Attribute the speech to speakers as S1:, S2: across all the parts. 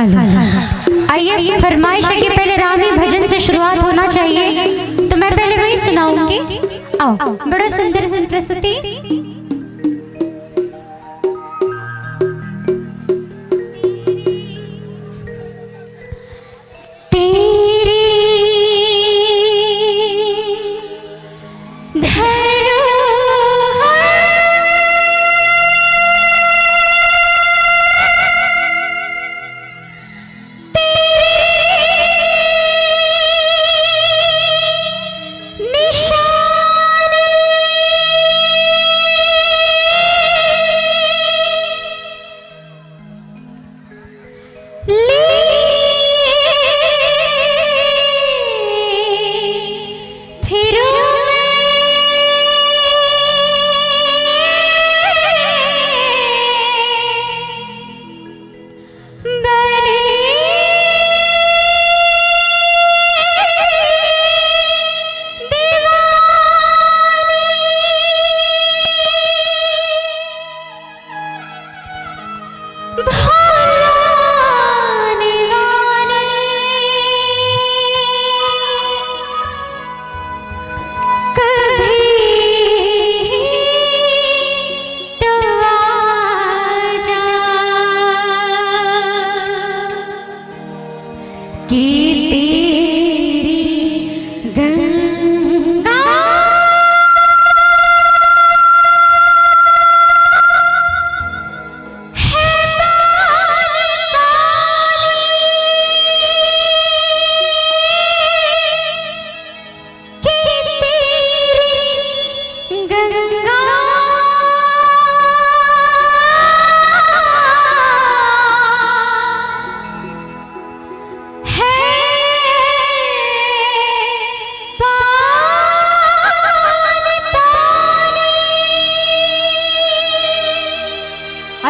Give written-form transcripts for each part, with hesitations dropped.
S1: आइए, फरमाइश है कि पहले रामी भजन से शुरुआत होना चाहिए, तो मैं पहले वही सुनाऊंगी। आओ, बड़ा सुंदर सी प्रस्तुति।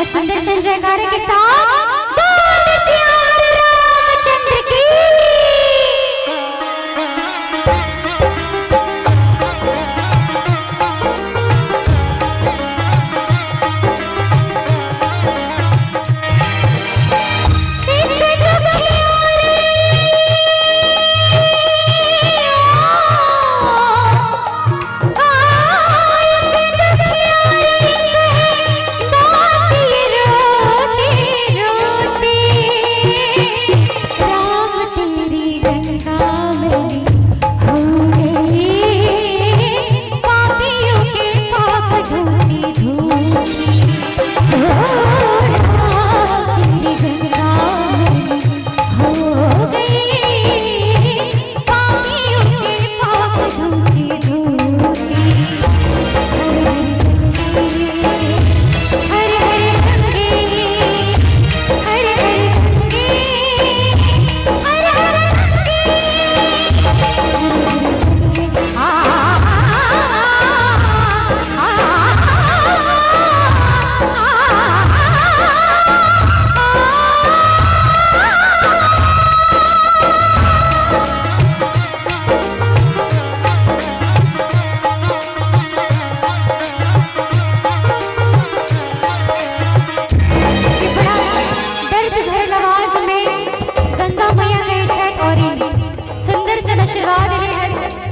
S1: सुंदर से जयकारे के साथ बोल सिया रामचंद्र की।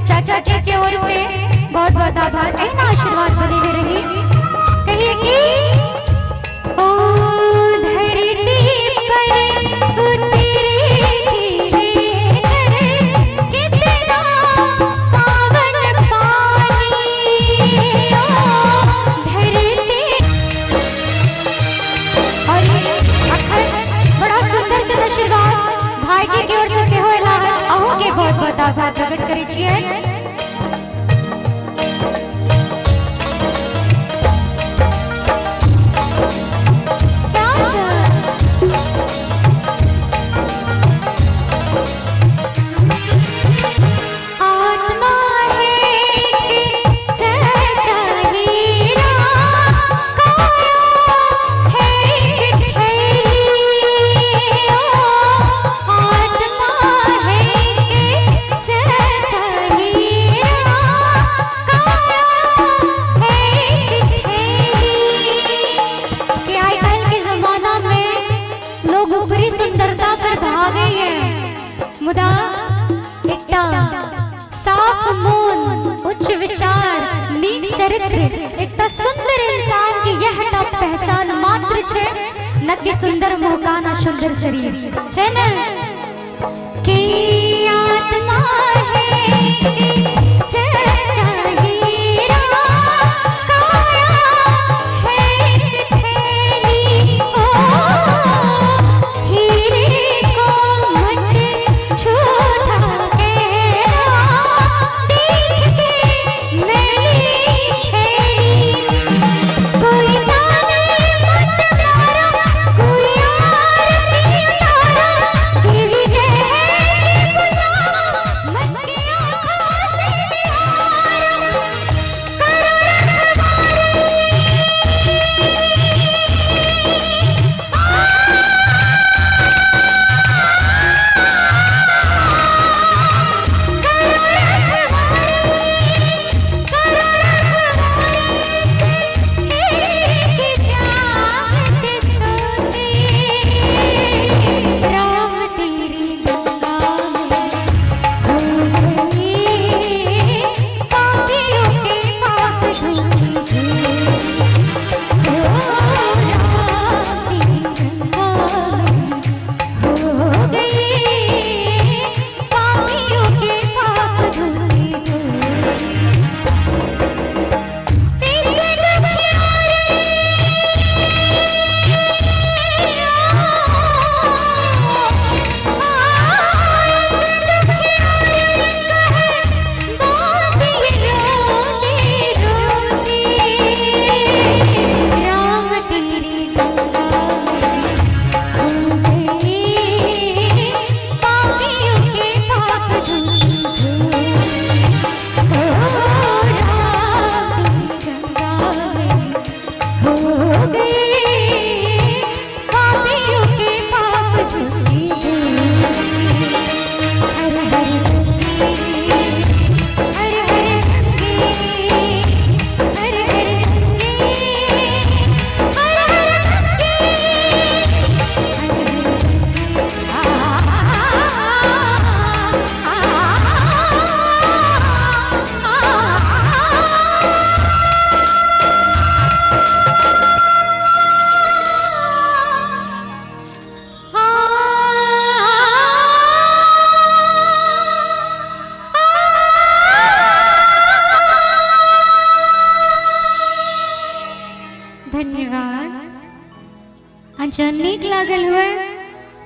S1: चाचा जी की ओर से बहुत बहुत आभार। ऐना आशीर्वाद बने रही। कहिए कि ओ धरती पर उतरे कितना पावन पानी, ओ धरती। और अखर बड़ा सुंदर से आशीर्वाद भाई जी की ओर से हो अहू के बहुत बहुत आभार प्रकट करे छिए। मुदा एकटा साफ मन, उच्च विचार, नीक चरित्र, एकटा सुंदर इंसान की यह पहचान मात्र छे, न कि सुंदर मुहकाना सुंदर शरीर छे ने कि आत्मा है नीक लागल हुए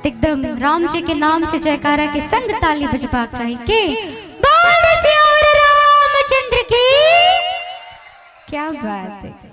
S1: एकदम राम जी के नाम से जयकारा के संग ताली बजबाक चाहिए के बोल श्री रामचंद्र की। क्या बात है।